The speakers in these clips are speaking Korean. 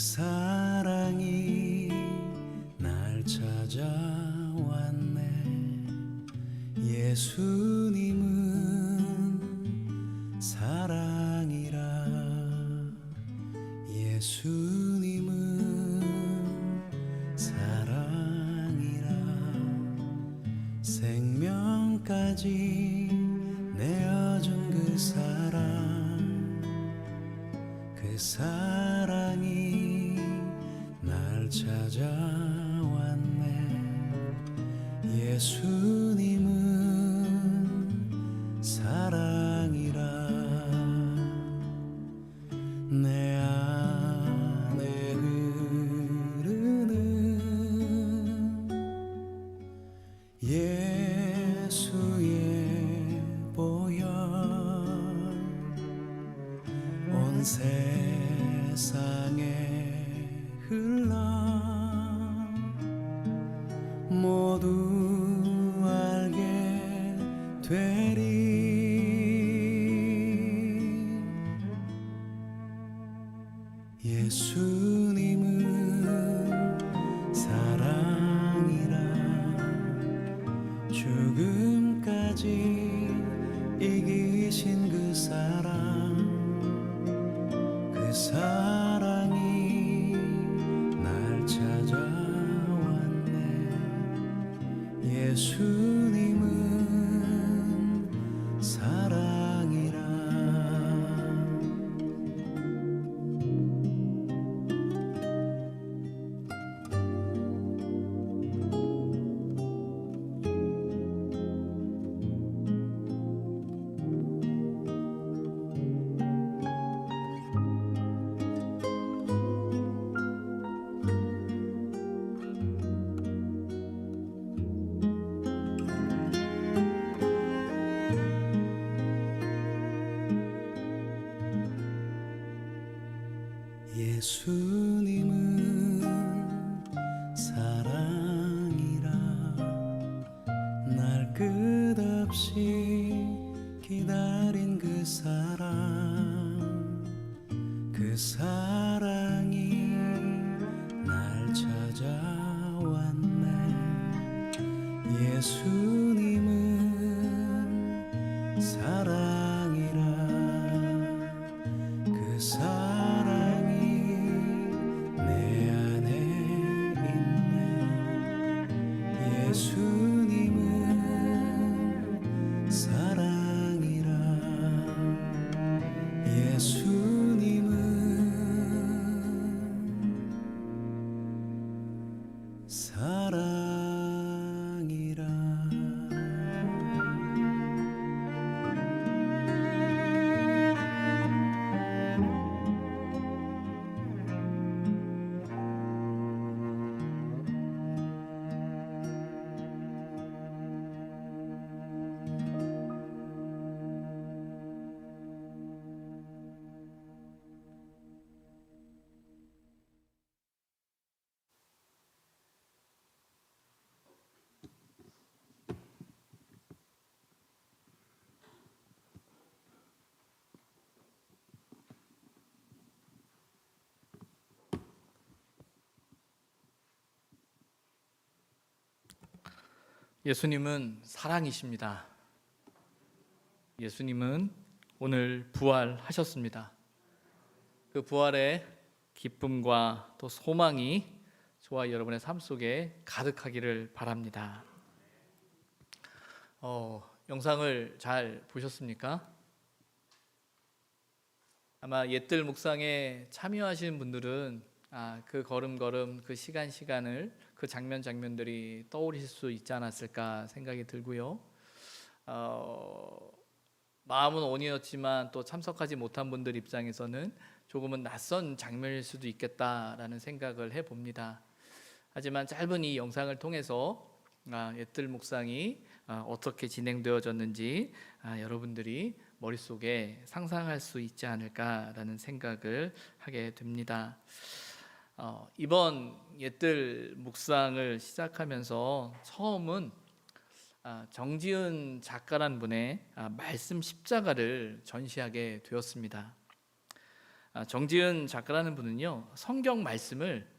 사랑이 날 찾아왔네. 예수님은 사랑이라. 예수님은 사랑이라. 생명까지 내어준 그 사랑이 날 찾아왔네. 예수님은 사랑이라. 내 안에 흐르는 예수의 보혈 온 세상에 흘러 모두 알게 되리. 예수님은 사랑이라. 죽음까지 이기신 그 사랑이 날 찾아왔네. 예수님은 사랑이라. 예수님은 사랑이라. 날 끝없이 기다린 그 사랑이 날 찾아왔네. 예수님은 사랑이라. 그 사랑이 내 안에 있네. 예수님은 사랑이라. 예수님은 사랑이라. 예수님은 사랑이십니다. 예수님은 오늘 부활하셨습니다. 그 부활의 기쁨과 또 소망이 저와 여러분의 삶 속에 가득하기를 바랍니다. 영상을 잘 보셨습니까? 아마 옛들 묵상에 참여하시는 분들은 그 걸음걸음, 그 시간을, 그 장면들이 떠오르실 수 있지 않았을까 생각이 들고요. 마음은 온이었지만 또 참석하지 못한 분들 입장에서는 조금은 낯선 장면일 수도 있겠다라는 생각을 해봅니다. 하지만 짧은 이 영상을 통해서 옛들 묵상이 어떻게 진행되어졌는지 여러분들이 머릿속에 상상할 수 있지 않을까라는 생각을 하게 됩니다. 이번 옛들 묵상을 시작하면서 처음은 정지은 작가란 분의 말씀 십자가를 전시하게 되었습니다. 정지은 작가라는 분은요, 성경 말씀을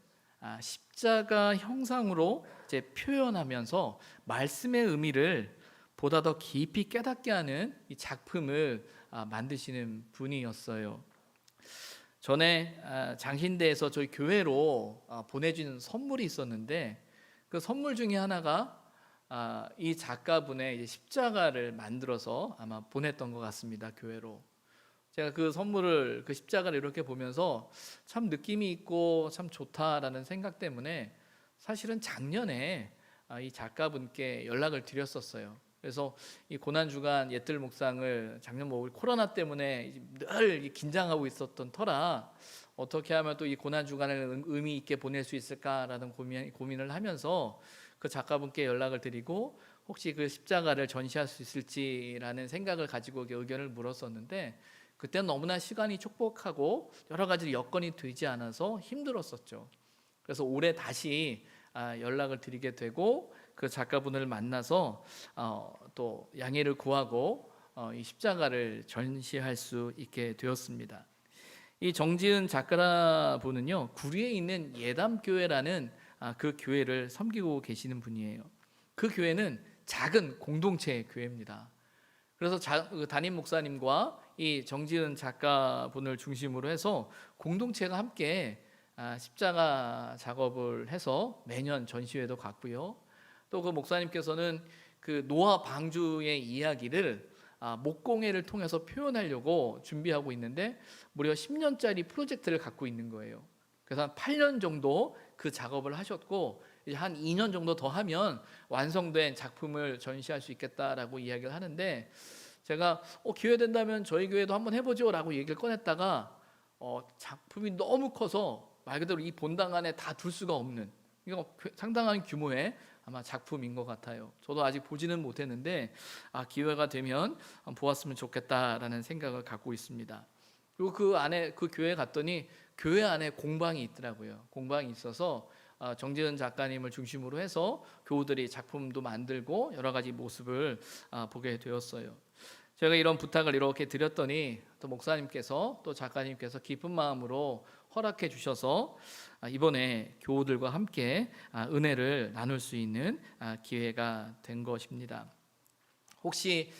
십자가 형상으로 이제 표현하면서 말씀의 의미를 보다 더 깊이 깨닫게 하는 이 작품을 만드시는 분이었어요. 전에 장신대에서 저희 교회로 보내준 선물이 있었는데, 그 선물 중에 하나가 이 작가분의 이제 십자가를 만들어서 아마 보냈던 것 같습니다, 교회로. 제가 그 선물을, 그 십자가를 이렇게 보면서 참 느낌이 있고 참 좋다라는 생각 때문에 사실은 작년에 이 작가분께 연락을 드렸었어요. 그래서 이 고난주간 옛들 묵상을 작년 뭐 코로나 때문에 늘 긴장하고 있었던 터라 어떻게 하면 또 이 고난주간을 의미 있게 보낼 수 있을까라는 고민을 하면서 그 작가분께 연락을 드리고 혹시 그 십자가를 전시할 수 있을지라는 생각을 가지고 의견을 물었었는데, 그때는 너무나 시간이 촉박하고 여러 가지 여건이 되지 않아서 힘들었었죠. 그래서 올해 다시 연락을 드리게 되고 그 작가분을 만나서 또 양해를 구하고 이 십자가를 전시할 수 있게 되었습니다. 이 정지은 작가분은요, 구리에 있는 예담교회라는 그 교회를 섬기고 계시는 분이에요. 그 교회는 작은 공동체 교회입니다. 그래서 그 담임 목사님과 이 정지은 작가분을 중심으로 해서 공동체가 함께 십자가 작업을 해서 매년 전시회도 갔고요. 또 그 목사님께서는 그 노아 방주의 이야기를 목공예를 통해서 표현하려고 준비하고 있는데 무려 10년짜리 프로젝트를 갖고 있는 거예요. 그래서 한 8년 정도 그 작업을 하셨고, 이제 한 2년 정도 더 하면 완성된 작품을 전시할 수 있겠다라고 이야기를 하는데, 제가 기회 된다면 저희 교회도 한번 해보죠 라고 얘기를 꺼냈다가 작품이 너무 커서 말 그대로 이 본당 안에 다 둘 수가 없는, 이거 상당한 규모의 아마 작품인 것 같아요. 저도 아직 보지는 못했는데 기회가 되면 보았으면 좋겠다라는 생각을 갖고 있습니다. 그리고 그 안에, 그 교회에 갔더니 교회 안에 공방이 있더라고요. 공방이 있어서 정지은 작가님을 중심으로 해서 교우들이 작품도 만들고 여러 가지 모습을 보게 되었어요. 제가 이런 부탁을 이렇게 드렸더니 또 목사님께서 또 작가님께서 기쁜 마음으로 허락해 주셔서 이번에 교우들과 함께 은혜를 나눌 수 있는 기회가 된 것입니다. 혹시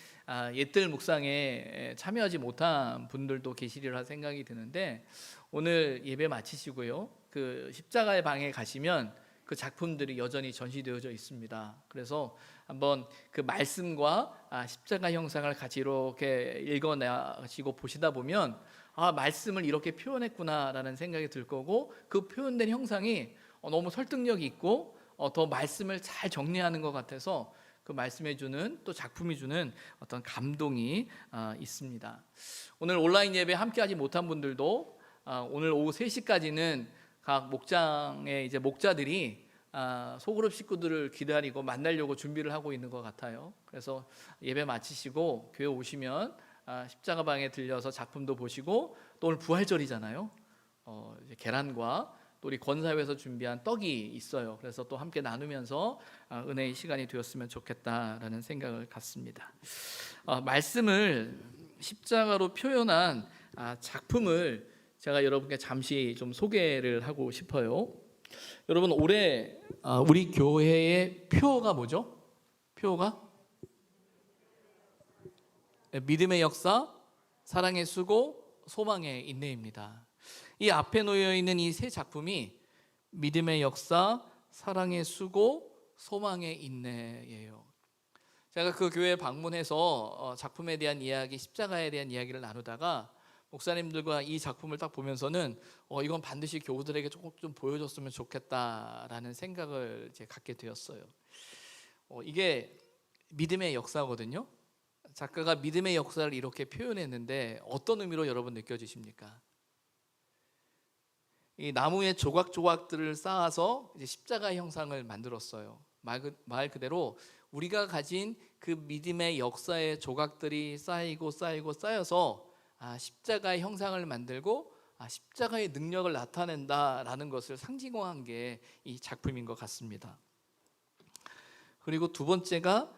옛들 묵상에 참여하지 못한 분들도 계시리라 생각이 드는데, 오늘 예배 마치시고요, 그 십자가의 방에 가시면 그 작품들이 여전히 전시되어져 있습니다. 그래서 한번 그 말씀과 십자가 형상을 같이 이렇게 읽어내시고 보시다 보면 말씀을 이렇게 표현했구나라는 생각이 들 거고, 그 표현된 형상이 너무 설득력이 있고 더 말씀을 잘 정리하는 것 같아서 그 말씀해 주는, 또 작품이 주는 어떤 감동이 있습니다. 오늘 온라인 예배 함께하지 못한 분들도 오늘 오후 3시까지는 각 목장의 이제 목자들이 소그룹 식구들을 기다리고 만나려고 준비를 하고 있는 것 같아요. 그래서 예배 마치시고 교회 오시면 십자가 방에 들려서 작품도 보시고, 또 오늘 부활절이잖아요. 이제 계란과 또 우리 권사회에서 준비한 떡이 있어요. 그래서 또 함께 나누면서 은혜의 시간이 되었으면 좋겠다라는 생각을 갖습니다. 말씀을 십자가로 표현한 작품을 제가 여러분께 잠시 좀 소개를 하고 싶어요. 여러분, 올해 우리 교회의 표어가 뭐죠? 표어가 믿음의 역사, 사랑의 수고, 소망의 인내입니다. 이 앞에 놓여 있는 이 세 작품이 믿음의 역사, 사랑의 수고, 소망의 인내예요. 제가 그 교회에 방문해서 작품에 대한 이야기, 십자가에 대한 이야기를 나누다가 목사님들과 이 작품을 딱 보면서는 이건 반드시 교우들에게 조금 좀 보여줬으면 좋겠다라는 생각을 이제 갖게 되었어요. 이게 믿음의 역사거든요. 작가가 믿음의 역사를 이렇게 표현했는데 어떤 의미로 여러분 느껴지십니까? 이 나무의 조각조각들을 쌓아서 이제 십자가 형상을 만들었어요. 말 그대로 우리가 가진 그 믿음의 역사의 조각들이 쌓여서 십자가의 형상을 만들고 십자가의 능력을 나타낸다라는 것을 상징화한 게 이 작품인 것 같습니다. 그리고 두 번째가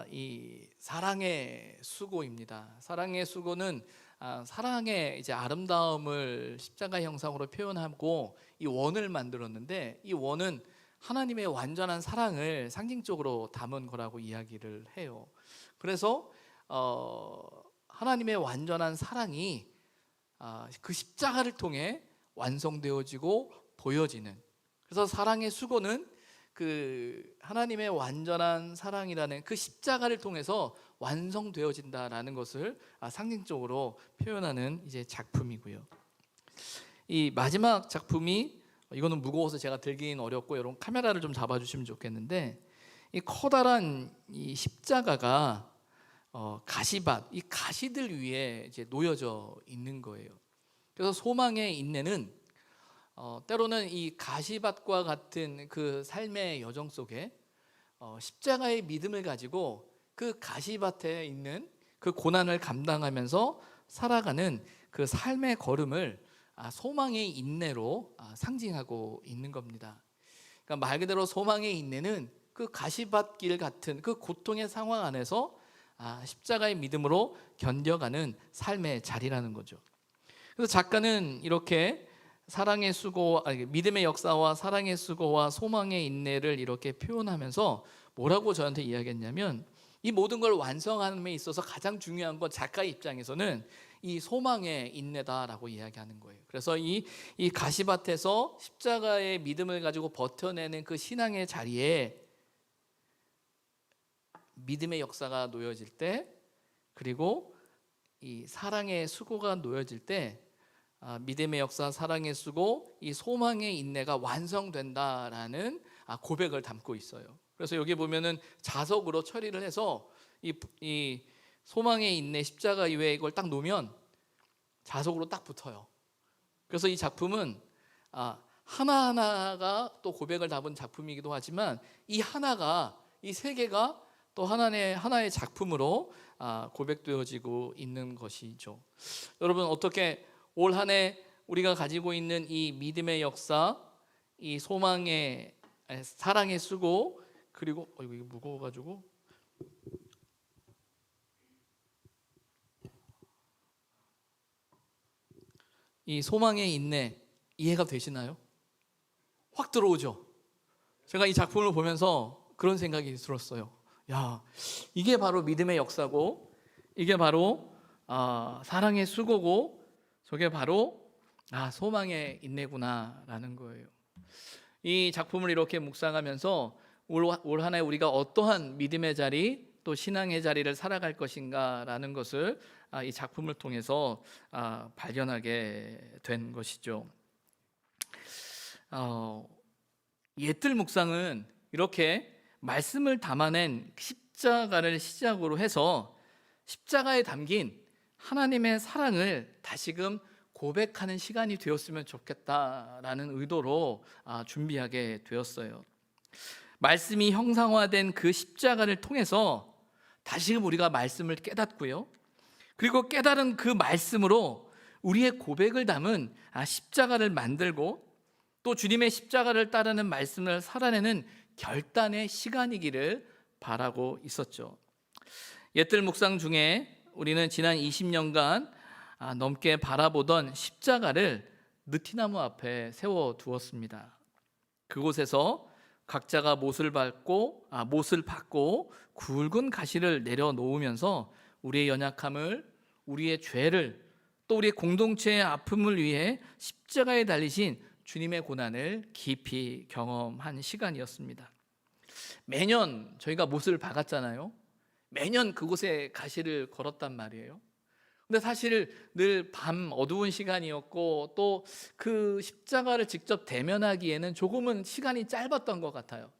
이 사랑의 수고입니다. 사랑의 수고는 사랑의 이제 아름다움을 십자가 형상으로 표현하고 이 원을 만들었는데, 이 원은 하나님의 완전한 사랑을 상징적으로 담은 거라고 이야기를 해요. 그래서 하나님의 완전한 사랑이 그 십자가를 통해 완성되어지고 보여지는, 그래서 사랑의 수고는 그 하나님의 완전한 사랑이라는 그 십자가를 통해서 완성되어진다라는 것을 상징적으로 표현하는 이제 작품이고요. 이 마지막 작품이, 이거는 무거워서 제가 들기는 어렵고 여러분 카메라를 좀 잡아주시면 좋겠는데, 이 커다란 이 십자가가 가시밭, 이 가시들 위에 이제 놓여져 있는 거예요. 그래서 소망의 인내는 때로는 이 가시밭과 같은 그 삶의 여정 속에 십자가의 믿음을 가지고 그 가시밭에 있는 그 고난을 감당하면서 살아가는 그 삶의 걸음을 소망의 인내로 상징하고 있는 겁니다. 그러니까 말 그대로 소망의 인내는 그 가시밭길 같은 그 고통의 상황 안에서 십자가의 믿음으로 견뎌가는 삶의 자리라는 거죠. 그래서 작가는 이렇게 사랑의 수고, 믿음의 역사와 사랑의 수고와 소망의 인내를 이렇게 표현하면서 뭐라고 저한테 이야기했냐면, 이 모든 걸 완성함에 있어서 가장 중요한 건 작가의 입장에서는 이 소망의 인내다라고 이야기하는 거예요. 그래서 이 가시밭에서 십자가의 믿음을 가지고 버텨내는 그 신앙의 자리에 믿음의 역사가 놓여질 때, 그리고 이 사랑의 수고가 놓여질 때, 믿음의 역사, 사랑의 수고, 이 소망의 인내가 완성된다라는 고백을 담고 있어요. 그래서 여기 보면은 자석으로 처리를 해서 이 소망의 인내 십자가 위에 이걸 딱 놓으면 자석으로 딱 붙어요. 그래서 이 작품은 하나하나가 또 고백을 담은 작품이기도 하지만, 이 하나가, 이 세 개가 또 하나의 작품으로 고백되어지고 있는 것이죠. 여러분, 어떻게 올 한 해 우리가 가지고 있는 이 믿음의 역사, 이 소망의 사랑의 수고, 그리고 이거 무거워가지고 이 소망의 인내 이해가 되시나요? 확 들어오죠. 제가 이 작품을 보면서 그런 생각이 들었어요. 야, 이게 바로 믿음의 역사고, 이게 바로 사랑의 수고고, 저게 바로 소망의 인내구나라는 거예요. 이 작품을 이렇게 묵상하면서 올 한 해 우리가 어떠한 믿음의 자리, 또 신앙의 자리를 살아갈 것인가라는 것을 이 작품을 통해서 발견하게 된 것이죠. 옛들 묵상은 이렇게 말씀을 담아낸 십자가를 시작으로 해서 십자가에 담긴 하나님의 사랑을 다시금 고백하는 시간이 되었으면 좋겠다라는 의도로 준비하게 되었어요. 말씀이 형상화된 그 십자가를 통해서 다시금 우리가 말씀을 깨닫고요, 그리고 깨달은 그 말씀으로 우리의 고백을 담은 십자가를 만들고, 또 주님의 십자가를 따르는 말씀을 살아내는 결단의 시간이기를 바라고 있었죠. 옛들 묵상 중에 우리는 지난 20년간 넘게 바라보던 십자가를 느티나무 앞에 세워두었습니다. 그곳에서 각자가 못을 받고 굵은 가시를 내려놓으면서 우리의 연약함을, 우리의 죄를, 또 우리의 공동체의 아픔을 위해 십자가에 달리신 주님의 고난을 깊이 경험한 시간이었습니다. 매년 저희가 못을 박았잖아요. 매년 그곳에 가시를 걸었단 말이에요. 근데 사실 늘 밤 어두운 시간이었고, 또 그 십자가를 직접 대면하기에는 조금은 시간이 짧았던 것 같아요.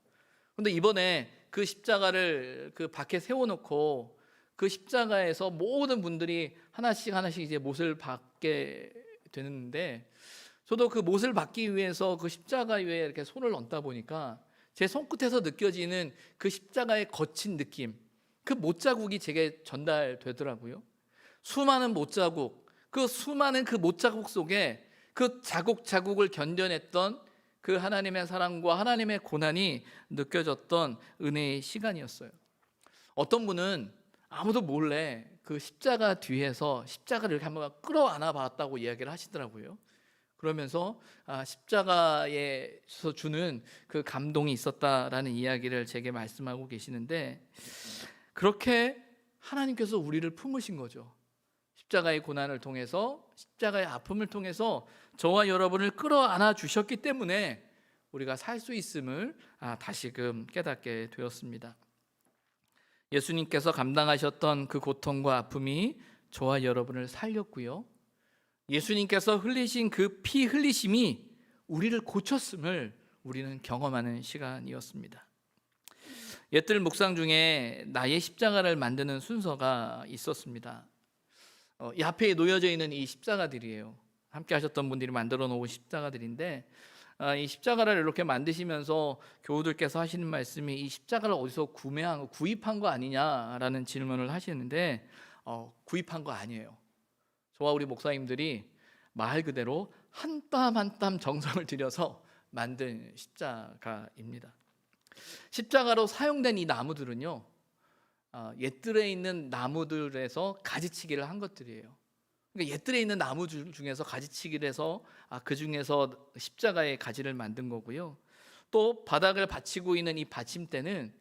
근데 이번에 그 십자가를 그 밖에 세워놓고 그 십자가에서 모든 분들이 하나씩 이제 못을 받게 되는데, 저도 그 못을 받기 위해서 그 십자가 위에 이렇게 손을 얹다 보니까 제 손끝에서 느껴지는 그 십자가의 거친 느낌, 그 못자국이 제게 전달되더라고요. 수많은 못자국, 그 수많은 그 못자국 속에 그 자국자국을 견뎌냈던 그 하나님의 사랑과 하나님의 고난이 느껴졌던 은혜의 시간이었어요. 어떤 분은 아무도 몰래 그 십자가 뒤에서 십자가를 이렇게 한번 끌어안아 봤다고 이야기를 하시더라고요. 그러면서 십자가에서 주는 그 감동이 있었다라는 이야기를 제게 말씀하고 계시는데, 그렇게 하나님께서 우리를 품으신 거죠. 십자가의 고난을 통해서, 십자가의 아픔을 통해서 저와 여러분을 끌어안아 주셨기 때문에 우리가 살 수 있음을 다시금 깨닫게 되었습니다. 예수님께서 감당하셨던 그 고통과 아픔이 저와 여러분을 살렸고요, 예수님께서 흘리신 그 피 흘리심이 우리를 고쳤음을 우리는 경험하는 시간이었습니다. 옛들 묵상 중에 나의 십자가를 만드는 순서가 있었습니다. 이 앞에 놓여져 있는 이 십자가들이에요. 함께 하셨던 분들이 만들어 놓은 십자가들인데, 이 십자가를 이렇게 만드시면서 교우들께서 하시는 말씀이 이 십자가를 어디서 구입한 거 아니냐라는 질문을 하시는데, 구입한 거 아니에요. 저와 우리 목사님들이 말 그대로 한 땀 한 땀 정성을 들여서 만든 십자가입니다. 십자가로 사용된 이 나무들은요, 옛들에 있는 나무들에서 가지치기를 한 것들이에요. 그러니까 옛들에 있는 나무 중에서 가지치기를 해서 그 중에서 십자가의 가지를 만든 거고요. 또 바닥을 받치고 있는 이 받침대는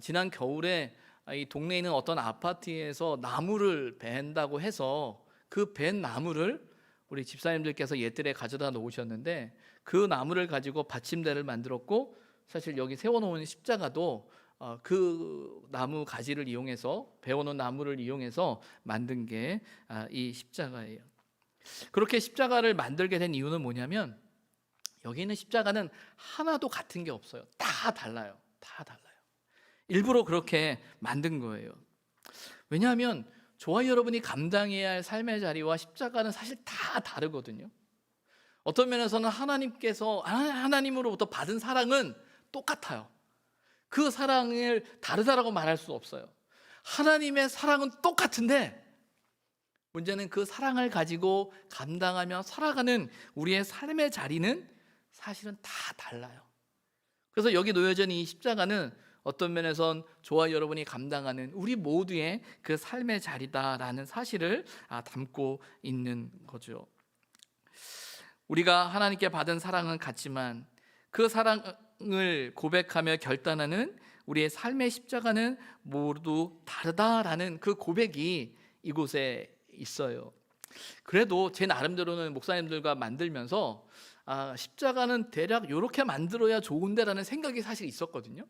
지난 겨울에 이 동네에 있는 어떤 아파트에서 나무를 벤다고 해서 그 벤 나무를 우리 집사님들께서 옛들에 가져다 놓으셨는데, 그 나무를 가지고 받침대를 만들었고, 사실 여기 세워놓은 십자가도 그 나무 가지를 이용해서, 베어놓은 나무를 이용해서 만든 게 이 십자가예요. 그렇게 십자가를 만들게 된 이유는 뭐냐면, 여기 있는 십자가는 하나도 같은 게 없어요. 다 달라요. 다 달라요. 일부러 그렇게 만든 거예요. 왜냐하면 저와 여러분이 감당해야 할 삶의 자리와 십자가는 사실 다 다르거든요. 어떤 면에서는 하나님으로부터 받은 사랑은 똑같아요. 그 사랑을 다르다라고 말할 수 없어요. 하나님의 사랑은 똑같은데, 문제는 그 사랑을 가지고 감당하며 살아가는 우리의 삶의 자리는 사실은 다 달라요. 그래서 여기 놓여져 있는 이 십자가는 어떤 면에선 저와 여러분이 감당하는 우리 모두의 그 삶의 자리다라는 사실을 담고 있는 거죠. 우리가 하나님께 받은 사랑은 같지만 그 사랑을 고백하며 결단하는 우리의 삶의 십자가는 모두 다르다라는 그 고백이 이곳에 있어요. 그래도 제 나름대로는 목사님들과 만들면서 십자가는 대략 이렇게 만들어야 좋은데라는 생각이 사실 있었거든요.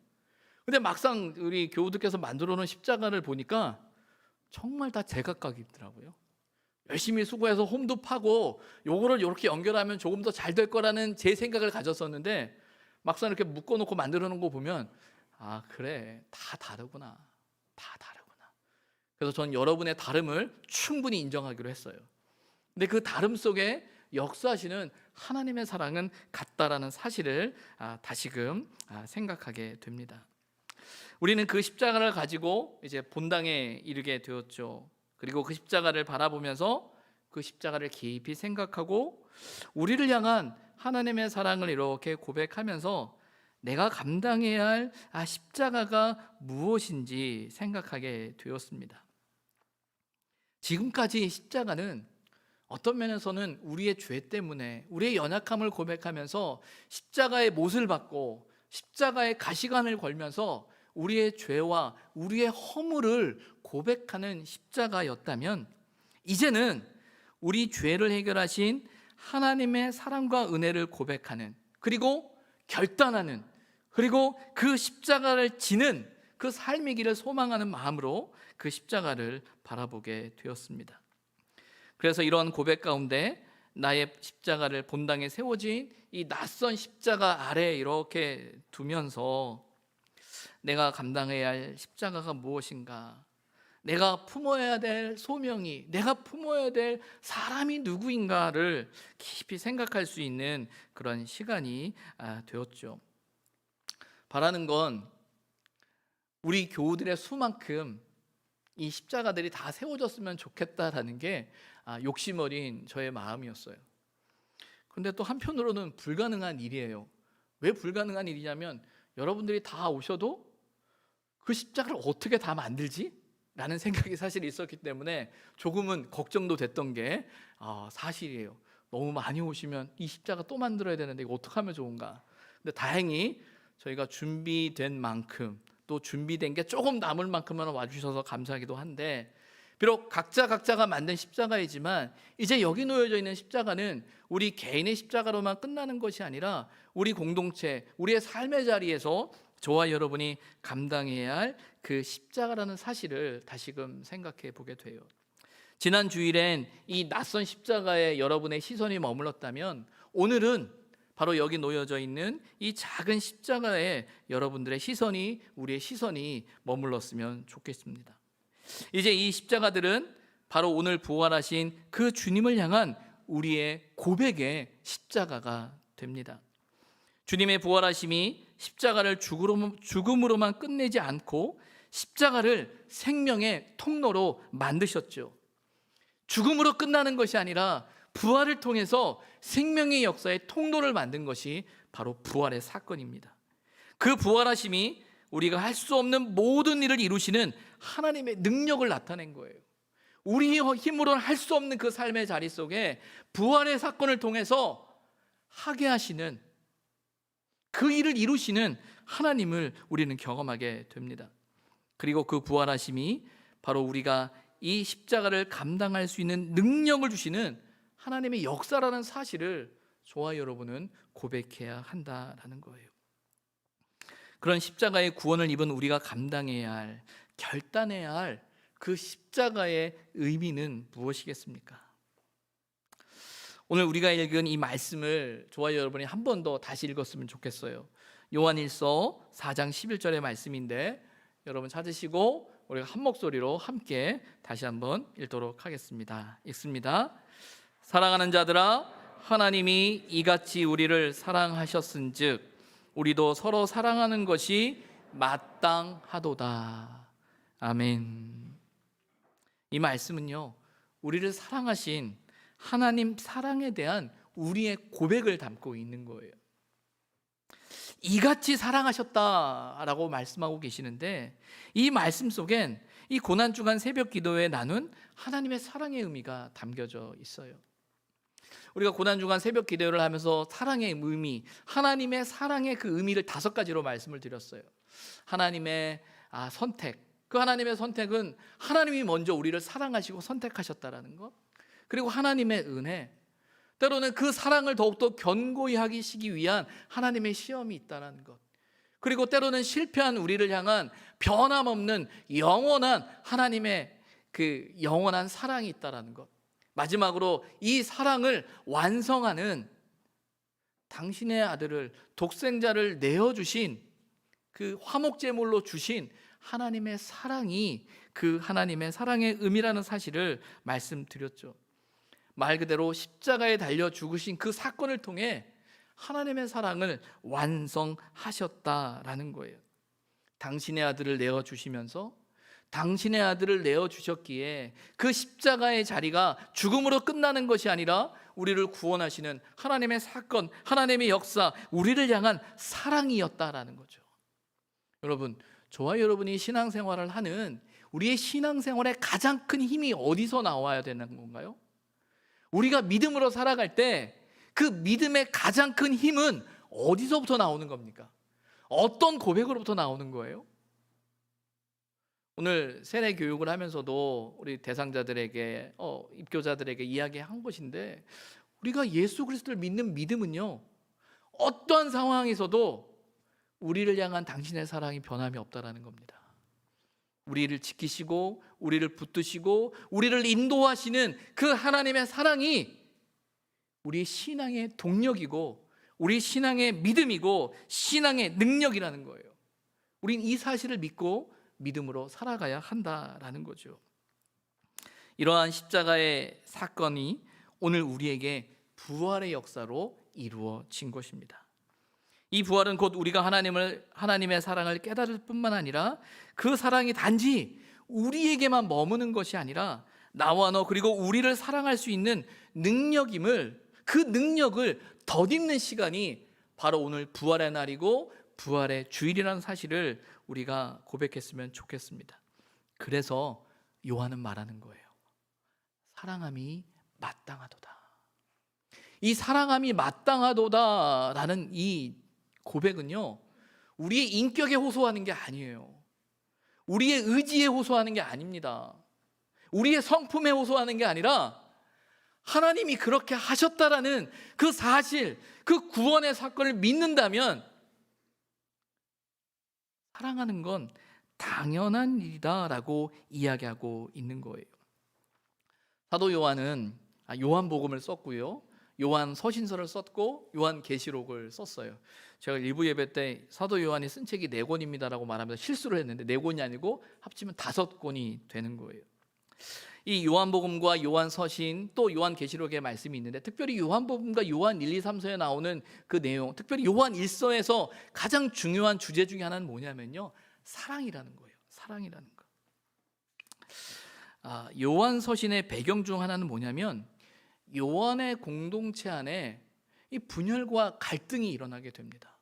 근데 막상 우리 교우들께서 만들어 놓은 십자가를 보니까 정말 다 제각각이더라고요. 열심히 수고해서 홈도 파고 요거를 이렇게 연결하면 조금 더 잘 될 거라는 제 생각을 가졌었는데, 막상 이렇게 묶어놓고 만들어 놓은 거 보면 그래, 다 다르구나. 다 다르구나. 그래서 전 여러분의 다름을 충분히 인정하기로 했어요. 근데 그 다름 속에 역사하시는 하나님의 사랑은 같다라는 사실을 다시금 생각하게 됩니다. 우리는 그 십자가를 가지고 이제 본당에 이르게 되었죠. 그리고 그 십자가를 바라보면서 그 십자가를 깊이 생각하고 우리를 향한 하나님의 사랑을 이렇게 고백하면서 내가 감당해야 할 십자가가 무엇인지 생각하게 되었습니다. 지금까지 십자가는 어떤 면에서는 우리의 죄 때문에 우리의 연약함을 고백하면서 십자가의 못을 받고 십자가의 가시관을 걸면서 우리의 죄와 우리의 허물을 고백하는 십자가였다면, 이제는 우리 죄를 해결하신 하나님의 사랑과 은혜를 고백하는, 그리고 결단하는, 그리고 그 십자가를 지는 그 삶의 길을 소망하는 마음으로 그 십자가를 바라보게 되었습니다. 그래서 이런 고백 가운데 나의 십자가를 본당에 세워진 이 낯선 십자가 아래 이렇게 두면서 내가 감당해야 할 십자가가 무엇인가, 내가 품어야 될 소명이, 내가 품어야 될 사람이 누구인가를 깊이 생각할 수 있는 그런 시간이 되었죠. 바라는 건 우리 교우들의 수만큼 이 십자가들이 다 세워졌으면 좋겠다라는 게 욕심 어린 저의 마음이었어요. 그런데 또 한편으로는 불가능한 일이에요. 왜 불가능한 일이냐면, 여러분들이 다 오셔도 그 십자가를 어떻게 다 만들지? 라는 생각이 사실 있었기 때문에 조금은 걱정도 됐던 게 사실이에요. 너무 많이 오시면 이 십자가 또 만들어야 되는데 이거 어떻게 하면 좋은가. 근데 다행히 저희가 준비된 만큼, 또 준비된 게 조금 남을 만큼만 와주셔서 감사하기도 한데, 비록 각자가 만든 십자가이지만 이제 여기 놓여져 있는 십자가는 우리 개인의 십자가로만 끝나는 것이 아니라 우리 공동체, 우리의 삶의 자리에서 저와 여러분이 감당해야 할 그 십자가라는 사실을 다시금 생각해 보게 돼요. 지난 주일엔 이 낯선 십자가에 여러분의 시선이 머물렀다면, 오늘은 바로 여기 놓여져 있는 이 작은 십자가에 여러분들의 시선이, 우리의 시선이 머물렀으면 좋겠습니다. 이제 이 십자가들은 바로 오늘 부활하신 그 주님을 향한 우리의 고백의 십자가가 됩니다. 주님의 부활하심이 십자가를 죽음으로만 끝내지 않고 십자가를 생명의 통로로 만드셨죠. 죽음으로 끝나는 것이 아니라 부활을 통해서 생명의 역사의 통로를 만든 것이 바로 부활의 사건입니다. 그 부활하심이 우리가 할 수 없는 모든 일을 이루시는 하나님의 능력을 나타낸 거예요. 우리의 힘으로는 할 수 없는 그 삶의 자리 속에 부활의 사건을 통해서 하게 하시는, 그 일을 이루시는 하나님을 우리는 경험하게 됩니다. 그리고 그 부활하심이 바로 우리가 이 십자가를 감당할 수 있는 능력을 주시는 하나님의 역사라는 사실을 저와 여러분은 고백해야 한다라는 거예요. 그런 십자가의 구원을 입은 우리가 감당해야 할, 결단해야 할 그 십자가의 의미는 무엇이겠습니까? 오늘 우리가 읽은 이 말씀을 저와 여러분이 한 번 더 다시 읽었으면 좋겠어요. 요한일서 4장 11절의 말씀인데, 여러분 찾으시고 우리가 한 목소리로 함께 다시 한번 읽도록 하겠습니다. 읽습니다. 사랑하는 자들아, 하나님이 이같이 우리를 사랑하셨은즉 우리도 서로 사랑하는 것이 마땅하도다. 아멘. 이 말씀은요, 우리를 사랑하신 하나님 사랑에 대한 우리의 고백을 담고 있는 거예요. 이같이 사랑하셨다라고 말씀하고 계시는데, 이 말씀 속엔 이 고난주간 새벽 기도에 나눈 하나님의 사랑의 의미가 담겨져 있어요. 우리가 고난주간 새벽 기도를 하면서 사랑의 의미, 하나님의 사랑의 그 의미를 5가지로 말씀을 드렸어요. 하나님의 선택, 그 하나님의 선택은 하나님이 먼저 우리를 사랑하시고 선택하셨다라는 것, 그리고 하나님의 은혜, 때로는 그 사랑을 더욱더 견고히 하시기 위한 하나님의 시험이 있다는 것, 그리고 때로는 실패한 우리를 향한 변함없는 영원한 하나님의 그 영원한 사랑이 있다는 것, 마지막으로 이 사랑을 완성하는 당신의 아들을, 독생자를 내어주신, 그 화목제물로 주신 하나님의 사랑이 그 하나님의 사랑의 의미라는 사실을 말씀드렸죠. 말 그대로 십자가에 달려 죽으신 그 사건을 통해 하나님의 사랑을 완성하셨다라는 거예요. 당신의 아들을 내어주시면서, 당신의 아들을 내어주셨기에 그 십자가의 자리가 죽음으로 끝나는 것이 아니라 우리를 구원하시는 하나님의 사건, 하나님의 역사, 우리를 향한 사랑이었다라는 거죠. 여러분, 저와 여러분이 신앙생활을 하는 우리의 신앙생활의 가장 큰 힘이 어디서 나와야 되는 건가요? 우리가 믿음으로 살아갈 때 그 믿음의 가장 큰 힘은 어디서부터 나오는 겁니까? 어떤 고백으로부터 나오는 거예요? 오늘 세례 교육을 하면서도 우리 대상자들에게, 입교자들에게 이야기한 것인데, 우리가 예수 그리스도를 믿는 믿음은요, 어떠한 상황에서도 우리를 향한 당신의 사랑이 변함이 없다라는 겁니다. 우리를 지키시고 우리를 붙드시고 우리를 인도하시는 그 하나님의 사랑이 우리 신앙의 동력이고 우리 신앙의 믿음이고 신앙의 능력이라는 거예요. 우린 이 사실을 믿고 믿음으로 살아가야 한다라는 거죠. 이러한 십자가의 사건이 오늘 우리에게 부활의 역사로 이루어진 것입니다. 이 부활은 곧 우리가 하나님의 사랑을 깨달을 뿐만 아니라 그 사랑이 단지 우리에게만 머무는 것이 아니라 나와 너 그리고 우리를 사랑할 수 있는 능력임을, 그 능력을 덧입는 시간이 바로 오늘 부활의 날이고 부활의 주일이라는 사실을 우리가 고백했으면 좋겠습니다. 그래서 요한은 말하는 거예요. 사랑함이 마땅하도다. 이 사랑함이 마땅하도다라는 이 고백은요, 우리의 인격에 호소하는 게 아니에요. 우리의 의지에 호소하는 게 아닙니다. 우리의 성품에 호소하는 게 아니라 하나님이 그렇게 하셨다라는 그 사실, 그 구원의 사건을 믿는다면 사랑하는 건 당연한 일이다라고 이야기하고 있는 거예요. 사도 요한은 요한복음을 썼고요, 요한 서신서를 썼고 요한 계시록을 썼어요. 제가 일부 예배 때 사도 요한이 쓴 책이 4권입니다라고 말하면서 실수를 했는데 4권이 아니고 합치면 5권이 되는 거예요. 이 요한복음과 요한 서신 또 요한 계시록의 말씀이 있는데, 특별히 요한복음과 요한 1, 2, 3서에 나오는 그 내용, 특별히 요한 1서에서 가장 중요한 주제 중에 하나는 뭐냐면요, 사랑이라는 거예요. 사랑이라는 거. 요한 서신의 배경 중 하나는 뭐냐면, 요한의 공동체 안에 이 분열과 갈등이 일어나게 됩니다.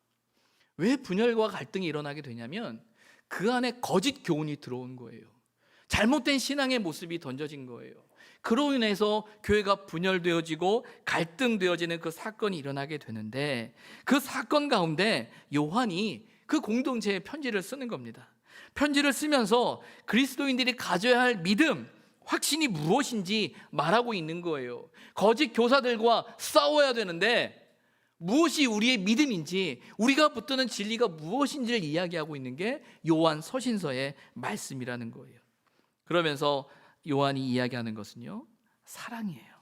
왜 분열과 갈등이 일어나게 되냐면 그 안에 거짓 교훈이 들어온 거예요. 잘못된 신앙의 모습이 던져진 거예요. 그로 인해서 교회가 분열되어지고 갈등되어지는 그 사건이 일어나게 되는데, 그 사건 가운데 요한이 그 공동체에 편지를 쓰는 겁니다. 편지를 쓰면서 그리스도인들이 가져야 할 믿음, 확신이 무엇인지 말하고 있는 거예요. 거짓 교사들과 싸워야 되는데 무엇이 우리의 믿음인지, 우리가 붙드는 진리가 무엇인지를 이야기하고 있는 게 요한 서신서의 말씀이라는 거예요. 그러면서 요한이 이야기하는 것은요, 사랑이에요.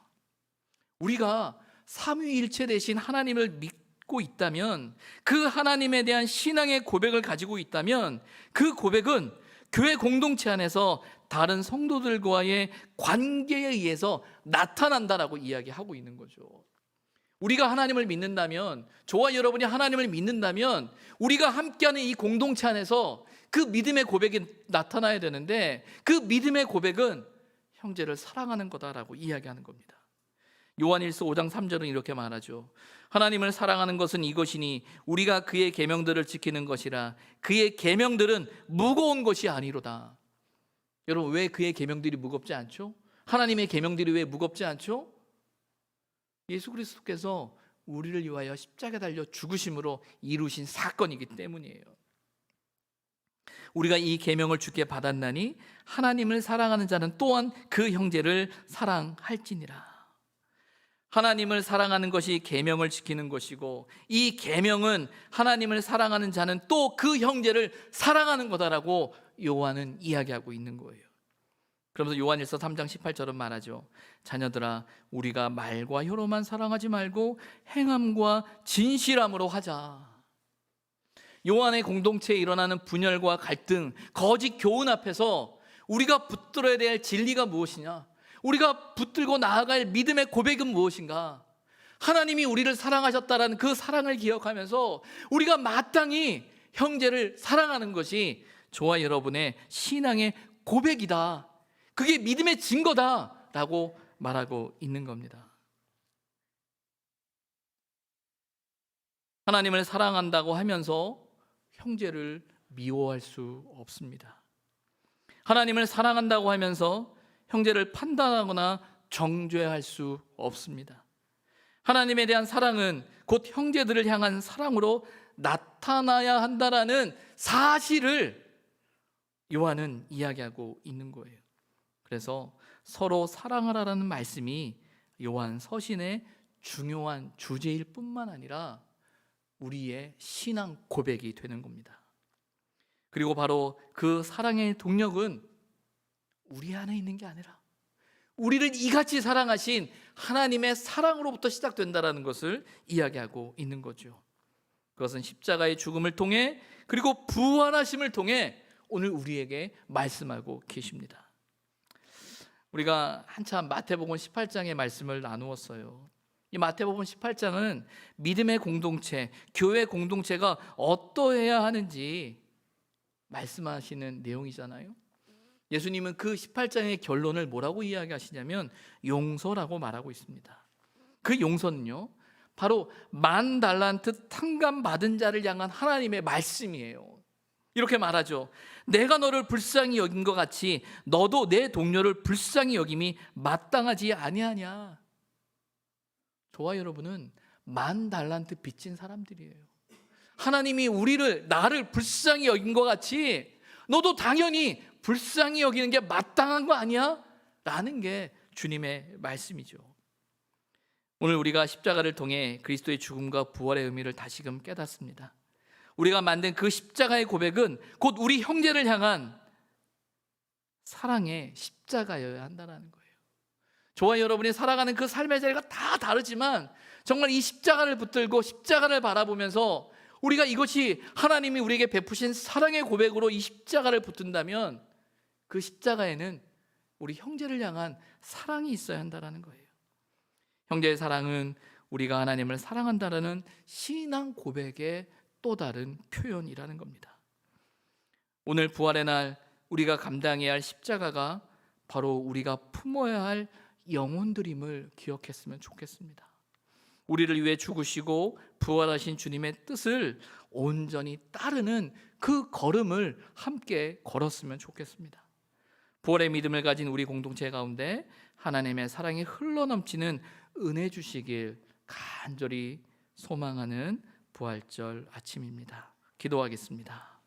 우리가 삼위일체 되신 하나님을 믿고 있다면, 그 하나님에 대한 신앙의 고백을 가지고 있다면, 그 고백은 교회 공동체 안에서 다른 성도들과의 관계에 의해서 나타난다라고 이야기하고 있는 거죠. 우리가 하나님을 믿는다면, 저와 여러분이 하나님을 믿는다면 우리가 함께하는 이 공동체 안에서 그 믿음의 고백이 나타나야 되는데, 그 믿음의 고백은 형제를 사랑하는 거다라고 이야기하는 겁니다. 요한일서 5장 3절은 이렇게 말하죠. 하나님을 사랑하는 것은 이것이니 우리가 그의 계명들을 지키는 것이라. 그의 계명들은 무거운 것이 아니로다. 여러분, 왜 그의 계명들이 무겁지 않죠? 하나님의 계명들이 왜 무겁지 않죠? 예수 그리스도께서 우리를 위하여 십자가에 달려 죽으심으로 이루신 사건이기 때문이에요. 우리가 이 계명을 주께 받았나니 하나님을 사랑하는 자는 또한 그 형제를 사랑할지니라. 하나님을 사랑하는 것이 계명을 지키는 것이고, 이 계명은 하나님을 사랑하는 자는 또 그 형제를 사랑하는 거다라고 요한은 이야기하고 있는 거예요. 그러면서 요한일서 3장 18절은 말하죠. 자녀들아, 우리가 말과 혀로만 사랑하지 말고 행함과 진실함으로 하자. 요한의 공동체에 일어나는 분열과 갈등, 거짓 교훈 앞에서 우리가 붙들어야 될 진리가 무엇이냐? 우리가 붙들고 나아갈 믿음의 고백은 무엇인가? 하나님이 우리를 사랑하셨다라는 그 사랑을 기억하면서 우리가 마땅히 형제를 사랑하는 것이 저와 여러분의 신앙의 고백이다. 그게 믿음의 증거다라고 말하고 있는 겁니다. 하나님을 사랑한다고 하면서 형제를 미워할 수 없습니다. 하나님을 사랑한다고 하면서 형제를 판단하거나 정죄할 수 없습니다. 하나님에 대한 사랑은 곧 형제들을 향한 사랑으로 나타나야 한다라는 사실을 요한은 이야기하고 있는 거예요. 그래서 서로 사랑하라는 말씀이 요한 서신의 중요한 주제일 뿐만 아니라 우리의 신앙 고백이 되는 겁니다. 그리고 바로 그 사랑의 동력은 우리 안에 있는 게 아니라 우리를 이같이 사랑하신 하나님의 사랑으로부터 시작된다는 것을 이야기하고 있는 거죠. 그것은 십자가의 죽음을 통해 그리고 부활하심을 통해 오늘 우리에게 말씀하고 계십니다. 우리가 한참 마태복음 18장의 말씀을 나누었어요. 이 마태복음 18장은 믿음의 공동체, 교회 공동체가 어떠해야 하는지 말씀하시는 내용이잖아요. 예수님은 그 18장의 결론을 뭐라고 이야기하시냐면 용서라고 말하고 있습니다. 그 용서는요, 바로 10,000달란트 탕감 받은 자를 향한 하나님의 말씀이에요. 이렇게 말하죠. 내가 너를 불쌍히 여긴 것 같이 너도 내 동료를 불쌍히 여김이 마땅하지 아니하냐. 저와 여러분은 10,000달란트 빚진 사람들이에요. 하나님이 나를 불쌍히 여긴 것 같이 너도 당연히 불쌍히 여기는 게 마땅한 거 아니야? 라는 게 주님의 말씀이죠. 오늘 우리가 십자가를 통해 그리스도의 죽음과 부활의 의미를 다시금 깨닫습니다. 우리가 만든 그 십자가의 고백은 곧 우리 형제를 향한 사랑의 십자가여야 한다는 거예요. 저와 여러분이 살아가는 그 삶의 자리가 다 다르지만 정말 이 십자가를 붙들고 십자가를 바라보면서 우리가 이것이 하나님이 우리에게 베푸신 사랑의 고백으로 이 십자가를 붙든다면 그 십자가에는 우리 형제를 향한 사랑이 있어야 한다는 거예요. 형제의 사랑은 우리가 하나님을 사랑한다는 신앙 고백의 또 다른 표현이라는 겁니다. 오늘 부활의 날 우리가 감당해야 할 십자가가 바로 우리가 품어야 할 영혼들임을 기억했으면 좋겠습니다. 우리를 위해 죽으시고 부활하신 주님의 뜻을 온전히 따르는 그 걸음을 함께 걸었으면 좋겠습니다. 부활의 믿음을 가진 우리 공동체 가운데 하나님의 사랑이 흘러넘치는 은혜 주시길 간절히 소망하는 부활절 아침입니다. 기도하겠습니다.